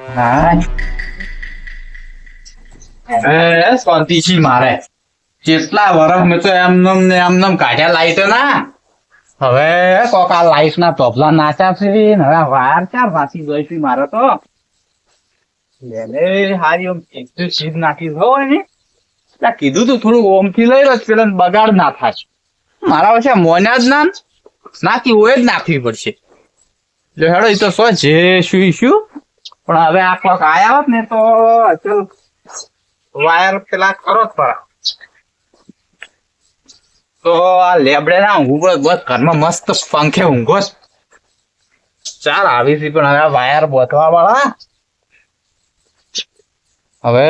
હા શાંતિથી મારે કેટલા વર્ષ મેં તો એમનેમ કાઢ્યા લાઈટો ના હવે કોક આ લાઈટ ના તોપલા નાચા છે ને હવે વાર ચાર વાંચી જોઈશું મારે તો હારી ઓમ એકદમ સીધ નાખી હોય ને ત્યાં કીધું તું થોડું ઓમથી લઈ રહ્યો પેલા બગાડ ના થાય મારા પછી મોન્યા જ નાખી હોય જ નાખવી પડશે એટલે હેડો એ તો શું જે શું પણ હવે આ ક્લોક આયા હોત ને તો ચલ વાયર પેલા કરો જ પરા તો આ લેબડે ના ઊંઘો બસ ઘરમાં મસ્ત પંખે ઊંઘો ચાલ આવી છે પણ હવે વાયર બોધવા વાળા હવે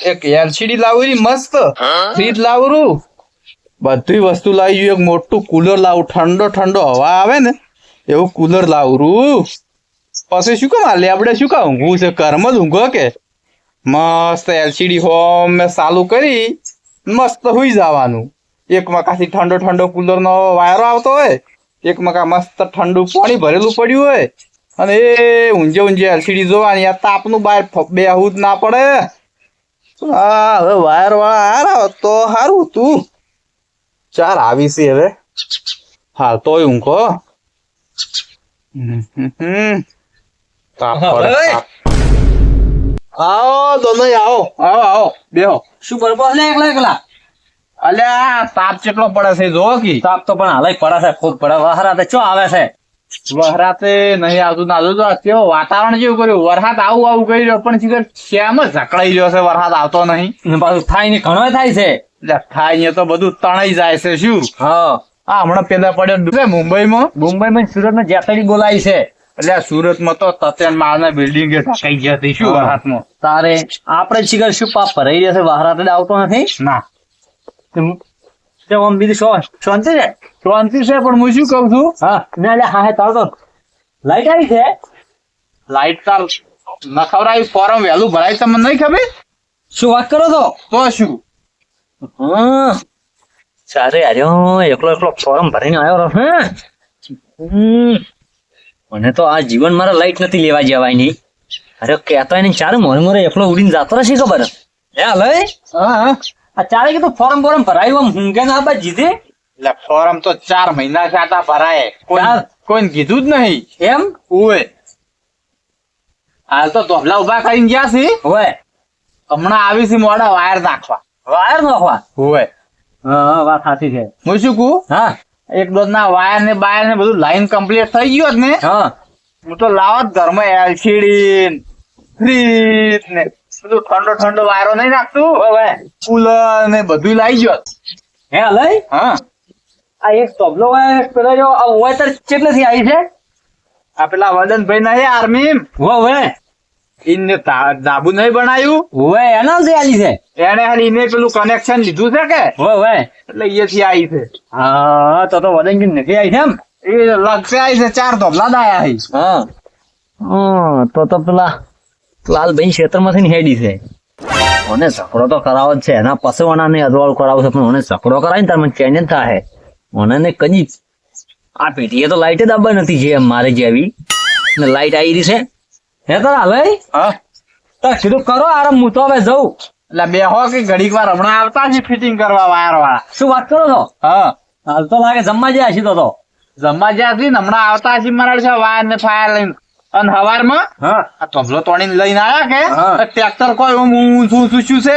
એક એલસીડી લાવી મસ્ત ફ્રીજ લાવરું બધી વસ્તુ લાવી એક મોટું કુલર લાવું ઠંડો ઠંડો હવા આવે ને એવું કુલર લાવરું પછી શું કામ લેબડે શું કામ ઊંઘવું છે ઘરમાં જ ઊંઘો કે મસ્ત એલસીડી હોમ મેં ચાલુ કરી મસ્ત હુઈ જવાનું એક મકાથી ઠંડો ઠંડો કુલર નો વાયરો આવતો હોય એક મકા મસ્ત ઠંડુ પાણી ભરેલું પડ્યું હોય અને એ ઊંઝે ઊંઝે એલસીડી જોવાની આ તાપનું બહાર બેહવું જ ના પડે હા હવે વાયર વાળા હારા તો સારું તું ચાર આવી છે હવે હાલ તોય ઊંઘો તાપ પડે આવો દોનો આવો આવો આવો બેહો શું બરોબર લે એકલા એકલા અલ્યા તાપ કેટલો પડે છે જો કી તાપ તો પણ હાલય પડે છે ખૂબ પડે વહરાતે ચો આવે છે વરસાદ નહીં આવતું ના તો કેવું વાતાવરણ જેવું કર્યું વરસાદ આવું કરી રહ્યો પણ શીખર શ્યામ જ ઝકડાઈ રહ્યો છે વરસાદ આવતો નહીં ને પાછું થાય ને ઘણો થાય છે એટલે થાય તો બધું તણાઈ જાય છે શું હા હમણાં પેલા પડ્યો મુંબઈમાં સુરતમાં જેતડી બોલાય છે એટલે સુરતમાં તો તતેન માળના બિલ્ડિંગ ઢકાઈ ગયા હતી શું વરસાદમાં તારે આપણે શિખર શું પાપ ભરાઈ રહ્યા છે વહરાતે આવતો નથી ના આમ બીજું શાંતિ છે શાંતિ છે પણ હું શું કઉ છું હા ને એટલે હા તાર તો લાઈટ આવી છે લાઈટ તાર નખવરાયું ફોરમ વહેલું ભરાય તમને નહીં ખબર શું વાત કરો છો તો શું હા સારે આર્યો એકલો એકલો ફોરમ ભરીને આવ્યો હે મને તો આ જીવન મારા લાઈટ નથી લેવા જવાય નહીં અરે કેતો એને ચારે મોરે એકલો ઉડીને જાતો રહેશે ખબર હે લઈ હા આ ચારે કીધું ફોરમ ભરાયું આમ ઊંઘે ના બા જીધે એટલે ફોરમ તો 4 મહિના ખાતા ભરાય કોઈ કીધું જ નહીં એમ ઓય હાલ તો ધોબલા ઉભા કરીને ગયા છે હોય હમણાં આવી છે મોડા વાયર નાખવા હોય હા વાત સાચી છે હું શું કહું હા એક દોધ ના વાયર ને બાયર ને બધું લાઈન કમ્પ્લીટ થઈ ગયું ને હા હું તો લાવત ઘરમાં એલસીડી ફ્રીજ ને બધું ઠંડો ઠંડો વાયરો નહીં નાખતું કુલર ને બધું લાવી ગયો હે લઈ હા આ એક તબલો પેલા જો આ વાયતર કેટલેથી આવી છે આ પેલા વદનભાઈ નહીં આર્મી હોય ઇને ધાબુ નહીં બનાવ્યું હોય એના થી આવી છે એને હાલ ઇને પેલું કનેક્શન લીધું છે કે હોય એટલે અહીંયાથી આવી છે હા તો વદનગીર નથી આવી છે એમ એ લગશે આવી છે 4 ધોબલા દાયા છે હા તો પેલા લાલભાઈ ક્ષેત્રમાંથી હેડી છે મને ઝઘડો તો કરાવો જ છે એના પસવાના ને અજવાળું કરાવું છે પણ મને ઝઘડો કરાય ને તાર મને ચેન્જ થાય મને ને કદી આ પેટીએ તો લાઈટ જ આવવા નથી જે મારે જેવી ને લાઈટ આવી રહી છે હે તો હાલ હા તો કીધું કરો આરામ હું તો હવે જઉં એટલે બે હો કે ઘડીક વાર હમણાં આવતા છે ફિટિંગ કરવા વાયર વાળા શું વાત કરો છો હા હાલ તો લાગે જમવા જ્યાં હશે તો જમવા જ્યાં છે ને હમણાં આવતા છે મારા છે વાયર ને ફાયર લઈને અને હવારમાં હા આ તબલો તોડીને લઈને આયા કે હા. ટ્રેક્ટર કોઈ ઊંચું શું છે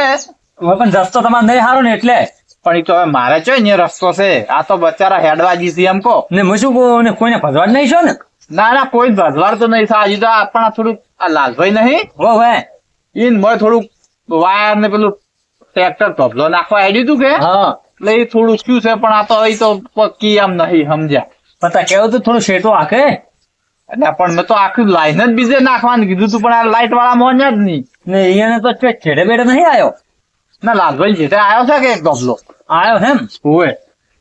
હવે પણ રસ્તો તમારે નહીં સારો ને એટલે પણ એ તો હવે મારે છે ને રસ્તો છે આ તો બચારા હેડવાજી છે એમ કહો ને હું શું કહું ને કોઈને ભજવા જ નહીં છો ને ના ના કોઈ ભજવાર તો નહીં થાય હજી તો આપણા થોડુંક આ લાલભાઈ નહીં હવે ઈન મોય થોડુંક વાયર ને પેલું ટ્રેક્ટર તબલો નાખવા હેડ્યું તું કે હા એટલે એ થોડું શું છે પણ આ તો એ તો પક્કી એમ નહીં સમજ્યા પતા કેવું તો થોડું શેટો આખે એટલે પણ મેં તો આખી લાઈન જ બીજે નાખવાનું કીધું તું પણ આ લાઈટ વાળા મોન્યા જ નહીં ને અહીંયા તો છેડે બેડે નહીં આવ્યો ના લાલભાઈ જેતે આવ્યો છે કે એક તબલો આવ્યો છે એમ હોય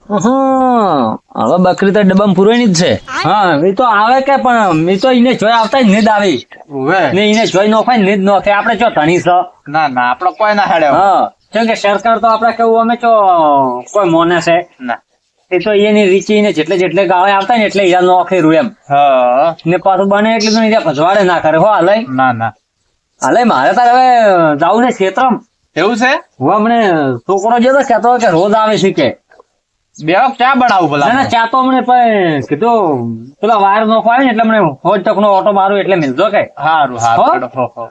હવે બકરી તો ડબ્બામાં પુરવાની જ છે હા એ તો આવે કે પણ મેં તો એને જોઈ આવતા જ નીંદ આવી હોય ને એને જોઈ નોખાય નીંદ નોખે આપડે ચો ધણી છો ના ના આપડે કોઈ ના હેડે હા કેમ કે સરકાર તો આપડે કેવું અમે ચો કોઈ મોને છે ના એ તો એની રીચી ને જેટલે ગાળે આવતા ને એટલે હીરા નોખે રૂ એમ હા ને પાછું બને એટલે તો ભજવાડે ના કરે હો હાલ ના ના હાલે મારે તાર હવે જાવું છે ક્ષેત્રમ. એવું છે? હું હમણે છોકરો જે કહેતો કે રોજ આવે છે કે બે ચા બનાવું ભલા. ના ચા તો હમણે પણ કીધું પેલા વાયર નોખો આવે ને એટલે હમણે હોજ ટકનો ઓટો મારું એટલે મિલજો કે હારું હો? હારું.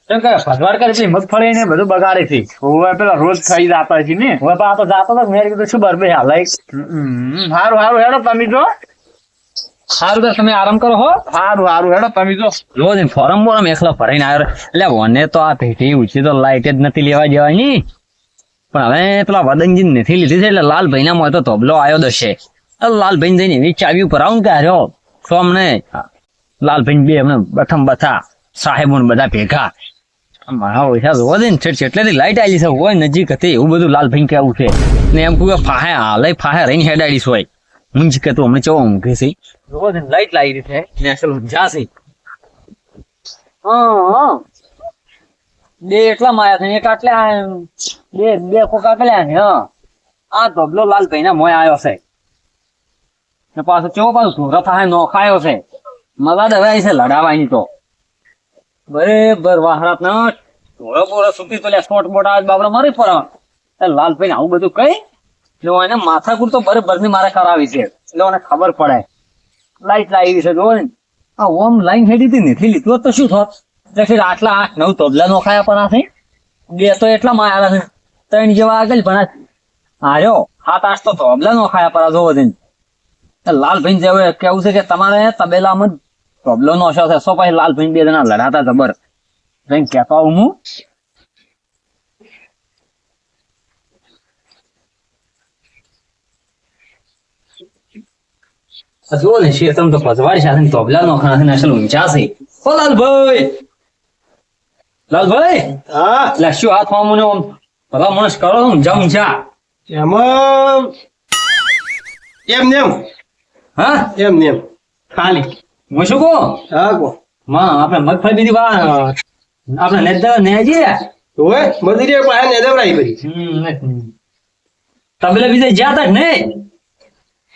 કેમ કે ભગવાડ કરે પેલી મગફળી ને બધું બગાડે છે. હવે પેલા રોજ ખાઈ જતા છે ને. હવે પણ આ તો જાતો તો મેં કીધું શું બરબે હાલાય. હારું હારું હેડો તમે જો. સારું તો તમે આરામ કરો હો. હારું હારું હેડો તમે જો. રોજ ફોરમ બોરમ એકલા ભરાઈને આવ્યો એટલે મને તો આ પેઢી ઉછી તો લાઈટ જ નથી લેવા જવાની. પણ હવે પેલા વદનજી નથી લીધી છે એટલે લાલભાઈ ના મોય તો તબલો આવ્યો દશે. લાલભાઈ જઈને એવી ચાવી ઉપર આવું કે હાર્યો તો અમને લાલભાઈ બે અમને બથમ બથા સાહેબો ને બધા ભેગા મારા ઓછા જોવા દે ને એટલેથી લાઈટ આવી છે હોય નજીક હતી એવું બધું લાલભાઈ કેવું છે ને એમ કોઈ ફાહે હાલે ફાહે રહીને હેડાડીશ હોય હું જ કહેતું હમણાં ચો ઊંઘે છે જોવા દે લાઈટ લાવી રહી છે ને અસલ ઊંઝા છે. હા બે એટલા માયા છે એક આટલે બે કોકા કલ્યા ને હા આ ધબલો લાલભાઈ ના મોય આવ્યો છે ને પાછો ચો પાછું સુરત થાય નોખાયો છે મજા દવાઈ છે લડાવાની તો બરેબર વાહરાત ના ધોળો બોળો સુકી તો સ્પોટ બોટ આવે બાબરા મારી પર લાલભાઈ ને આવું બધું કઈ એટલે એને માથાકૂટ તો બરાબર ની મારે કરાવી છે એટલે મને ખબર પડે લાઈટ લાવી છે જો ને આ ઓમ લાઈન હેડી હતી નથી લીધું તો શું થોત આટલા 8-9 તબલા નોખાયા પણ છે બે તો એટલા માં આવ્યા છે 3 જેવા આગળ પણ આર્યો 7-8 તો તબલા નોખાયા પર જોવો દે લાલભાઈ જેવું કેવું છે કે તમારે તબેલામાં તબલો નોશો છે સો પછી લાલભાઈ બે જણા લડાતા જબર કઈ કેતો હું જોવો ને શેતમ તો પજવાડી સાથે તબલા નોખા છે અસલ ઊંચા છે ઓ લાલભાઈ હા એટલે શું હાથ મામુને આમ ભલા માણસ કરો ઊંચા ઊંચા એમાં એમ નેમ હા એમ નેમ ખાલી હું શું કહું હા કો માં આપણે મગફળી બીજી વા આપણે નેતા નેજી ઓએ મધુરી પાસે ને દેવરાઈ કરી તબલે બીજે જ્યાં તક ને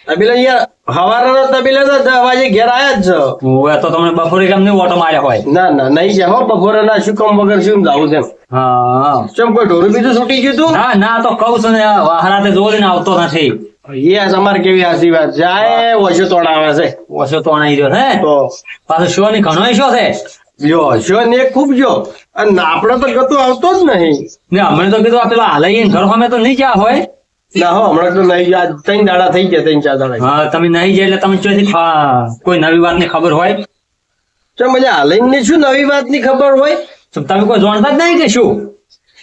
તબેલા યાર હવારના તબેલા તો 10 વાગે ઘેર આયા જ છે ઓએ તો તમને બપોરે કેમ નહીં ઓટો માર્યા હોય ના ના નહીં જાય હો બપોરે ના શું કામ વગર શું જાવું છે હા ચમ કોઈ ઢોરું બીજું છૂટી ગયું તું ના ના તો કહું છું ને વાહરાતે જોડીને આવતો નથી એ તમારે કેવી હાસી વાત જાય ઓછો તોડ આવે છે ઓછો તો અણાઈ રહ્યો હે તો પાછો શો ની ઘણો શો છે જો શો ને ખૂબ જો અને આપણે તો ગતું આવતો જ નહીં ને હમણાં તો કીધું આ પેલા હાલઈ ઘર સામે તો નહીં જ્યાં હોય ના હો હમણાં તો નહીં આજ 3 દાડા થઈ ગયા 3-4 દાડા હા તમે નહીં જાય એટલે તમે ચોથી કોઈ નવી વાત ની ખબર હોય ચમ મજા હાલઈને શું નવી વાત ની ખબર હોય તો તમે કોઈ જાણતા જ નહીં કે શું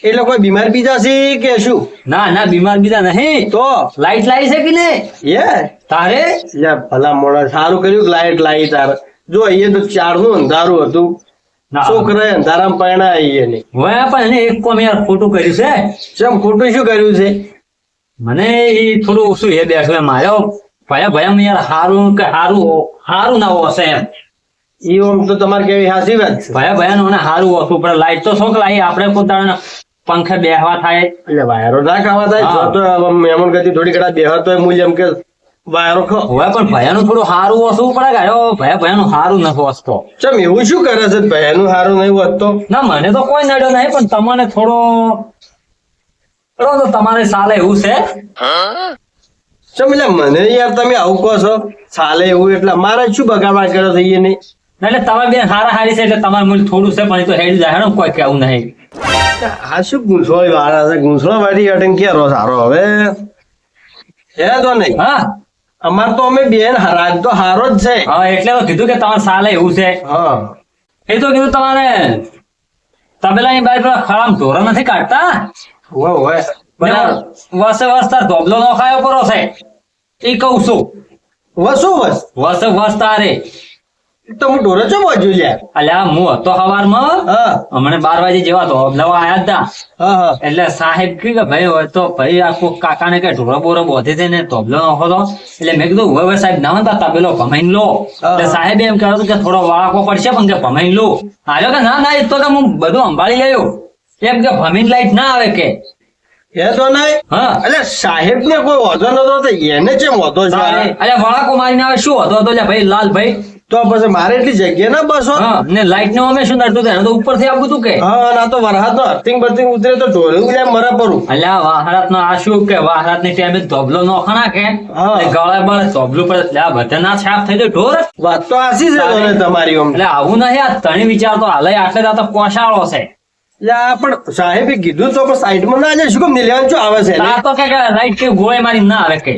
એટલે કોઈ બીમાર બીજા છે કે શું ના ના બીમાર બીજા નહીં તો લાઈટ લાવી છે કે નહીં એ તારે યા ભલા મોણા સારું કર્યું લાઈટ લાવી તાર જો અહીંયા તો 4 નું અંધારું હતું ના છોકરા અંધારામાં પરણા આવીએ નહીં હોય પણ એને એક કોમ યાર ખોટું કર્યું છે ચમ ખોટું શું કર્યું છે મને એ થોડું ઓછું એ બેઠું એમ આવ્યો ભયા ભયા યાર હારું કે હારું ના હશે એમ ઈ ઓમ તો તમારે કેવી હાસી વાત છે ભયા ભયા નું હારું ઓછું પણ લાઈટ તો શોખ લાવી આપણે પોતાના પંખે બેહવા થાય એટલે વાયરો ના ખાવા થાય હા. તો મહેમાન ગતિ થોડી ઘણા બેહવા તો મૂલ્ય એમ કે વાયરો ખો હવે પણ ભયાનું થોડું હારું ઓછું પડે ગાયો ભયાનું હારું નથી ઓછતો ચમ એવું શું કરે છે ભયાનું સારું નહીં વધતો ના મને તો કોઈ નડ્યો નહીં પણ તમને થોડો તો તમારે સાલે એવું છે ચમ એટલે મને યાર તમે આવું કહો છો ચાલે એવું એટલે મારે શું બગાડવા કરે છે એ નહીં એટલે તમે બે હારા હારી છે એટલે તમારે મૂલ્ય થોડું છે પણ એ તો હેડી જાય કોઈ કેવું નહીં આ શું ગુંસળો વાળા છે ગુંસળો વાળી અટન ક્યારો સારો હવે હે તો નહીં હા અમાર તો અમે બેન રાજ તો હારો જ છે હા એટલે તો કીધું કે તમારે સાલે એવું છે હા એ તો કીધું તમારે તબેલા ની બાજુ પેલા ખરામ ધોરણ નથી કાઢતા હોય હોય બરાબર વર્ષે વર્ષ તાર ધોબલો નો ખાયો કરો છે એ કઉ છું વસો વસ વર્ષે વર્ષ તારે તો હું ઢોરો છો બાજુ યાર અલ્યા હું હતો સવારમાં હા હમણાં 12 વાગે જેવા ધોબલા આયા હતા હા હા એટલે સાહેબ કે ભાઈ હોય તો ભાઈ આ કોક કાકાને કે ઢોરો બોરો બોધી છે ને ધોબલો નાખો તો એટલે મેં કીધું હવે સાહેબ ના હતા તબેલો ભમાઈને લો એટલે સાહેબ એમ કહેતો કે થોડો વાળાકો પડશે પણ કે ભમાઈને લો હાલ્યો કે ના ના એ તો કે હું બધું સંભાળી ગયો એમ કે ભમીને લાઈટ ના આવે કે હે તો નહીં હા એટલે સાહેબ ને કોઈ વાંધો નતો તો એને ચેમ વાંધો છે અલ્યા વળાકો મારીને આવે શું હતો લ્યા ભાઈ લાલભાઈ તો પછી મારે એટલી જગ્યા ના બસો હા ને લાઈટ નો અમે શું નડતું હતું એને તો ઉપરથી આપવું તું કે હા ના તો વરસાદ નો અર્થિંગ બર્થિંગ ઉતરે તો ઢોરે ઉતરે મરા પરું અલ્યા વાહરાત નો આ શું કે વાહરાત ની ટાઈમે ધોબલો નોખા કે હા. ગળે બળે ધોબલું પડે એટલે આ બધા ના છાપ થઈ જાય ઢોર વાત તો આસી છે તો ને તમારી આમ એટલે આવું નહીં આ તણી વિચાર તો હાલે આટલે આ તો કોશાળો છે એટલે આ પણ સાહેબે કીધું તો પણ સાઈડમાં ના જાય શું કેમ લેવાનું શું આવે છે આ તો કે લાઈટ કે ગોળે મારી ના આવે કે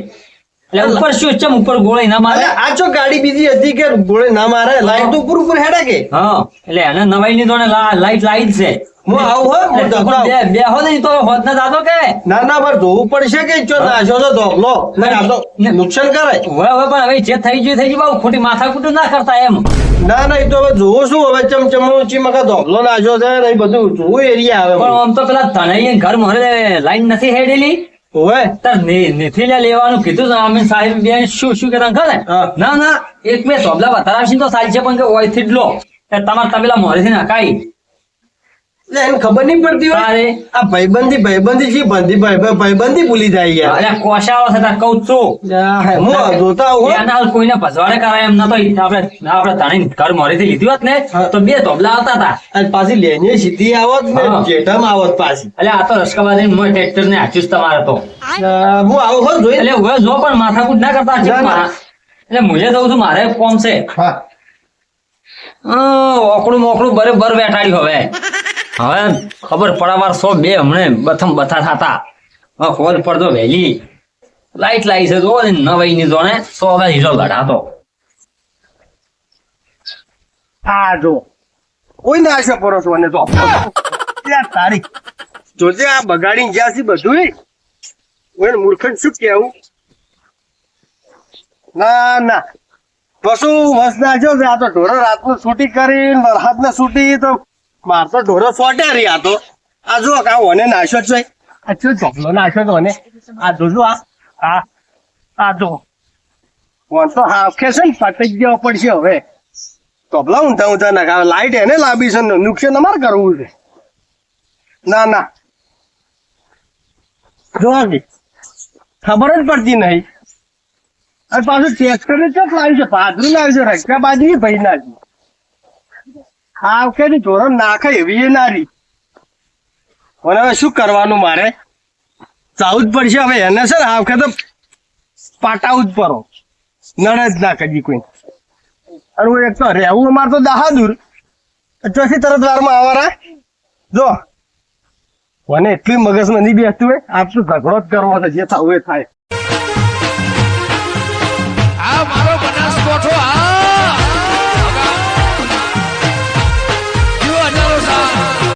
એટલે ઉપર શું ચમ ઉપર ગોળે ના મારે અરે આ ચો ગાડી બીજી હતી કે ગોળે ના મારે લાઈટ તો ઉપર ઉપર હેડા કે હા એટલે એને નવાઈ ની તો ને લાઈટ લાઈટ છે હું આવું હો હું એટલે જતો આવું. બે હો નહીં તો હોત ના જાતો કે ના ના મારે ધોવું પડશે કે ચો નાશો તો ધોબલો ને આ તો નુકસાન કરે હવે હવે પણ હવે જે થઈ ગયું બાબુ ખોટી માથાકૂટ ના કરતા એમ ના ના એ તો હવે જોવું શું હવે ચમચમણું ચીમકા ધોબલો નાશો છે ને એ બધું જોવું એરિયા આવે પણ આમ તો પેલા તને ઘર મોરે લાઈન નથી હેડેલી ઓવે તાર નથી લેવાનું કીધું છે અમે સાહેબ બેન શું કે તને ખબર હા. ના ના એક બે સોબલા બતાવશે તો સાચી છે પણ કે ઓયથી જ લો તમારે તબેલા મોરેથી નખાઈ એટલે એને ખબર નહીં પડતી હોય તારે આ ભાઈબંધી જી ભાઈબંધી ભૂલી જાય યાર અલ્યા કોશાળો છે તાર કહું છું હું જોતા આવું હો. એના હાલ કોઈને ભજવાડે કરાય એમ નતો આપણે તણી ઘર મોરેથી લીધી હોત ને હા. તો બે તબલા આવતા હતા અને પાછી લેને સીધી આવત ને હા. જેઠામાં આવત પાછી અલ્યા આ તો રસકાબાજી મોય ટ્રેક્ટર ને હાચ્યું તમારે તો હું આવું હો જોઈ એટલે હવે જો પણ માથાકૂટ ના કરતા ના, ના. એટલે મુજે જઉં છું મારે કોમ છે હા ઓકડું મોકડું બરાબર બેઠાડ્યું હવે ખબર પડાવાર 102 હમણે બથમ બથા થતા હવે ખબર પડતો વહેલી લાઈટ લાવી છે જો ને નવાઈ ની જોને 100 હીરો લડાતો આ જો કોઈ ના આશા પરોસો અને તો યાર તારી જોજે આ બગાડીને જ્યાં છે બધું ઓય મૂર્ખન શું કેવું ના ના પશુ વસ નાખ્યો છે આ તો ઢોરો રાતનું છૂટી કરીને વરસાદને છૂટી તો માર તો ઢોરો સોટ્યા રહી આ તો આ જો કા ઓને નાશ્યો છે આ શું ઢોકલો નાશ્યો તો ઓને આ જોજો આ જો ઓન તો હાફે છે ને ફટાઈ જવો પડશે હવે તબલા ઊંધા ઊંધા નાખા લાઈટ એને લાવી છે ને નુકસાન અમારે કરવું છે ના ના જો આગી ખબર જ પડતી નહીં અને પાછું ટ્રેક્ટર ચોક લાવ્યું છે પાદરું લાવ્યું છે રસ્તા બાજુ ભાઈ નાખી હા વખતે ધોરણ નાખે એવી એ નારી અને હવે શું કરવાનું મારે ચાવું જ પડશે હવે એને છે ને આ વખતે પાટાવું જ પડો નડે જ ના કરી કોઈ અને હું એક તો રહેવું અમારે તો બહાદુર ચોથી તરત વારમાં આવારા જો મને એટલી મગજમાં નહીં બેસતું હોય આપ તો ઝઘડો જ કરવો છે જે થવું એ થાય